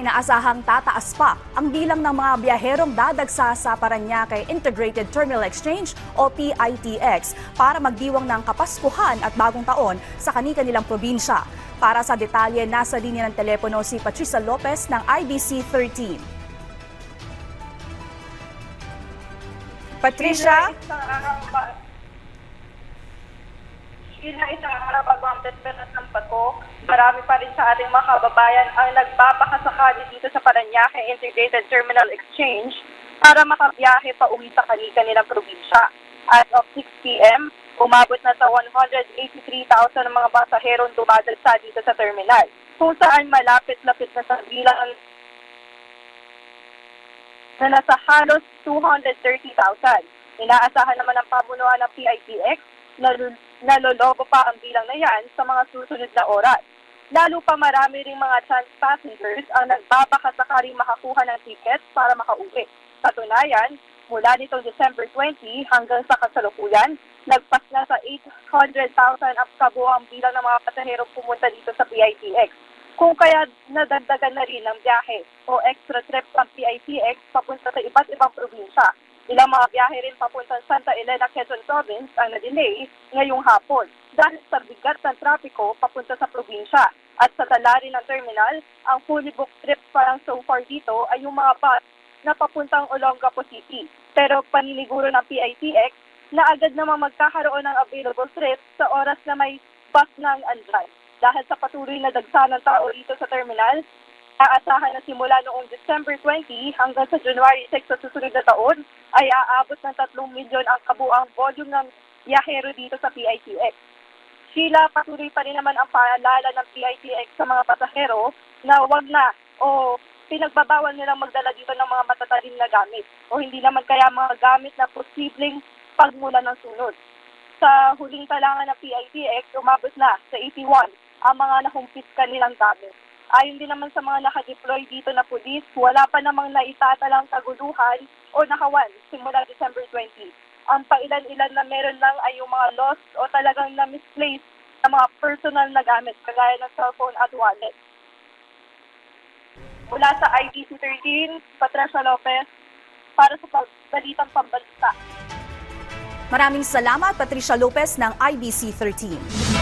Inaasahang tataas pa ang bilang ng mga biyaherong dadagsa sa Parañaque Integrated Terminal Exchange o PITX para magdiwang ng Kapaskuhan at Bagong Taon sa kani-kanilang probinsya. Para sa detalye, nasa linya ng telepono si Patricia Lopez ng IBC 13. Patricia? Isang araw bago ang Petpenas ng Paco, marami pa rin sa ating mga kababayan ang nagbabakasakali dito sa Parañaque Integrated Terminal Exchange para makabiyahe pa uwi sa kanilang probinsya. As of 6 p.m., umabot na sa 183,000 ng mga basaherong dumadagsa dito sa terminal, kung saan malapit-lapit na sa bilang na nasa halos 230,000. Inaasahan naman ng pamunuan ng PITX na nalolobo pa ang bilang na yan sa mga susunod na oras. Lalo pa marami ring mga chance passengers ang nagbabakasakaling makakuha ng tickets para makauwi. Katunayan, mula nitong December 20 hanggang sa kasalukuyan, nagpas na sa 800,000 ang kabuuang bilang ng mga pasaherong pumunta dito sa PITX. Kung kaya nadagdagan na rin ng biyahe o extra trips ang PITX papunta sa iba't ibang probinsya. Ilang mga biyahe rin papuntang Santa Elena, Quezon Province ang na-delay ngayong hapon dahil sa bigat ng trapiko papunta sa probinsya. At sa tala rin ng terminal, ang fully booked trips parang so far dito ay yung mga bus na papuntang Olongapo City. Pero paniniguro ng PITX na agad namang magkakaroon ng available trips sa oras na may bus ng andyan. Dahil sa patuloy na dagsa ng tao dito sa terminal, aasahan na simula noong December 20 hanggang sa January 6 sa susunod na taon ay aabot ng 3 milyon ang kabuang volume ng biyahero dito sa PITX. Sheila, patuloy pa rin naman ang paalala ng PITX sa mga pasahero na wag na o pinagbabawal nilang magdala dito ng mga matatalim na gamit o hindi naman kaya mga gamit na posibleng pagmula ng sunod. Sa huling talangan ng PITX, umabot na sa 81 ang mga nahumpis kanilang gamit. Ayon din naman sa mga nakadeploy dito na pulis, wala pa namang naitatalang kaguluhan o nakawan simula December 20. Ang pailan-ilan na meron lang ay yung mga lost o talagang na-misplaced na mga personal na gamit kagaya ng cellphone at wallet. Mula sa IBC 13, Patricia Lopez, para sa Balitang Pambansa. Maraming salamat, Patricia Lopez ng IBC 13.